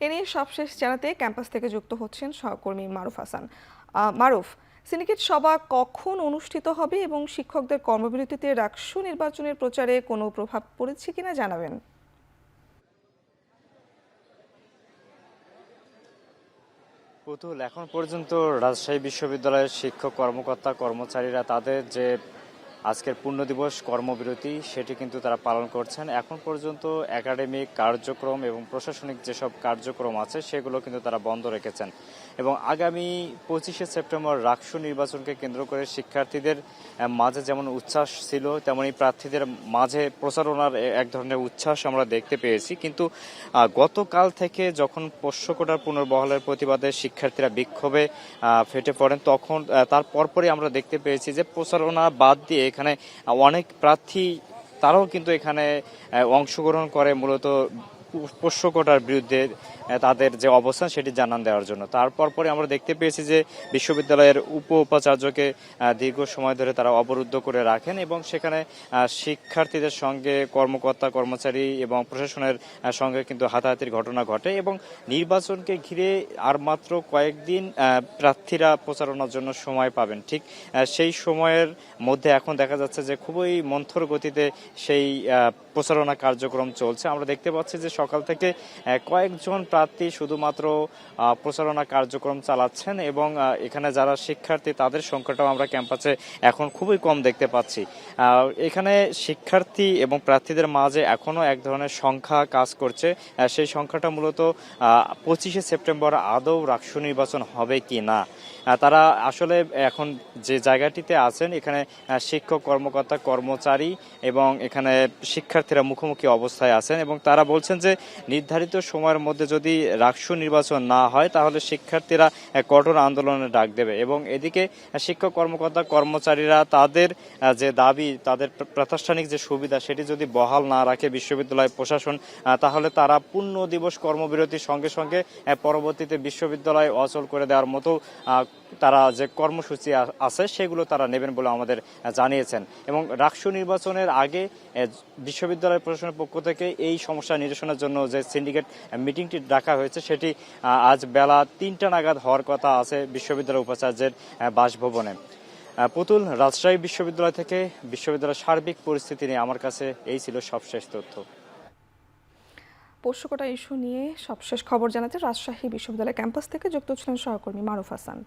এ নিয়ে সবশেষ জানাতে ক্যাম্পাস থেকে যুক্ত হচ্ছেন সহকর্মী মারুফ হাসান। মারুফ, সিন্ডিকেট সভা কখন অনুষ্ঠিত হবে এবং শিক্ষকদের কর্মবিরতিতে রাকসু নির্বাচনের প্রচারে কোনো প্রভাব পড়েছে কিনা জানাবেন। পুতুল, এখন পর্যন্ত রাজশাহী বিশ্ববিদ্যালয়ের শিক্ষক কর্মকর্তা কর্মচারীরা তাদের যে আজকের পূর্ণ দিবস কর্মবিরতি সেটি কিন্তু তারা পালন করছেন। এখন পর্যন্ত একাডেমিক কার্যক্রম এবং প্রশাসনিক যেসব কার্যক্রম আছে সেগুলো কিন্তু তারা বন্ধ রেখেছেন এবং আগামী 25শে সেপ্টেম্বর রাকসু নির্বাচনকে কেন্দ্র করে শিক্ষার্থীদের মাঝে যেমন উচ্ছ্বাস ছিল তেমনি প্রার্থীদের মাঝে প্রচারণার এক ধরনের উচ্ছ্বাস আমরা দেখতে পেয়েছি। কিন্তু গতকাল থেকে যখন পোষ্য কোটার পুনর্বহালের প্রতিবাদে শিক্ষার্থীরা বিক্ষোভে ফেটে পড়েন তখন তার পরপরই আমরা দেখতে পেয়েছি যে প্রচারণা বাদ দিয়ে এখানে অনেক প্রার্থী তারাও কিন্তু এখানে অংশগ্রহণ করে মূলত পোষ্য কোটার বিরুদ্ধে তাদের যে অবস্থান সেটি জানান দেওয়ার জন্য। তারপর পরে আমরা দেখতে পেয়েছি যে বিশ্ববিদ্যালয়ের উপাচার্যকে দীর্ঘ সময় ধরে তারা অবরুদ্ধ করে রাখেন এবং সেখানে শিক্ষার্থীদের সঙ্গে কর্মকর্তা কর্মচারী এবং প্রশাসনের সঙ্গে কিন্তু হাতাহাতির ঘটনা ঘটে এবং নির্বাচনকে ঘিরে আর মাত্র কয়েকদিন প্রার্থীরা প্রচারণার জন্য সময় পাবেন। ঠিক সেই সময়ের মধ্যে এখন দেখা যাচ্ছে যে খুবই মন্থর গতিতে সেই প্রচারণা কার্যক্রম চলছে। আমরা দেখতে পাচ্ছি যে সকাল থেকে কয়েকজন প্রার্থী শুধুমাত্র প্রচারণা কার্যক্রম চালাচ্ছেন এবং এখানে যারা শিক্ষার্থী তাদের সংখ্যাটাও আমরা ক্যাম্পাসে এখন খুবই কম দেখতে পাচ্ছি। এখানে শিক্ষার্থী এবং প্রার্থীদের মাঝে এখনো এক ধরনের সংখ্যা কাজ করছে। সেই সংখ্যাটা মূলত 25শে সেপ্টেম্বর আদৌ রাকসু নির্বাচন হবে কি না। তারা আসলে এখন যে জায়গাটিতে আছেন এখানে শিক্ষক কর্মকর্তা কর্মচারী এবং এখানে শিক্ষার্থীরা মুখোমুখি অবস্থায় আছেন এবং তারা বলছেন যে নির্ধারিত সময়ের মধ্যে যদি রাকসু নির্বাচন না হয় তাহলে শিক্ষার্থীরা কঠোর আন্দোলনের ডাক দেবে এবং এদিকে শিক্ষক কর্মকর্তা কর্মচারীরা তাদের যে দাবি তাদের প্রাতিষ্ঠানিক যে সুবিধা সেটি যদি বহাল না রাখে বিশ্ববিদ্যালয় প্রশাসন তাহলে তারা পূর্ণ দিবস কর্মবিরতির সঙ্গে সঙ্গে পরবর্তীতে বিশ্ববিদ্যালয় অচল করে দেওয়ার মতো তারা যে কর্মসূচি আছে সেগুলো তারা নেবেন বলে আমাদের জানিয়েছেন এবং রাকসু নির্বাচনের আগে বিশ্ববিদ্যালয় প্রশাসনের পক্ষ থেকে এই সমস্যা নিরসনের জন্য যে সিন্ডিকেট মিটিংটি ডাকা হয়েছে সেটি আজ বেলা ৩টা নাগাদ হওয়ার কথা আছে বিশ্ববিদ্যালয় উপাচার্যের বাসভবনে। পুতুল, রাজশাহী বিশ্ববিদ্যালয় থেকে বিশ্ববিদ্যালয়ের সার্বিক পরিস্থিতি নিয়ে আমার কাছে এই ছিল সবশেষ তথ্য। পোষ্য কোটা ইস্যু নিয়ে সবশেষ খবর জানাতে রাজশাহী বিশ্ববিদ্যালয় ক্যাম্পাস থেকে যুক্ত ছিলেন সহকর্মী মারুফ হাসান।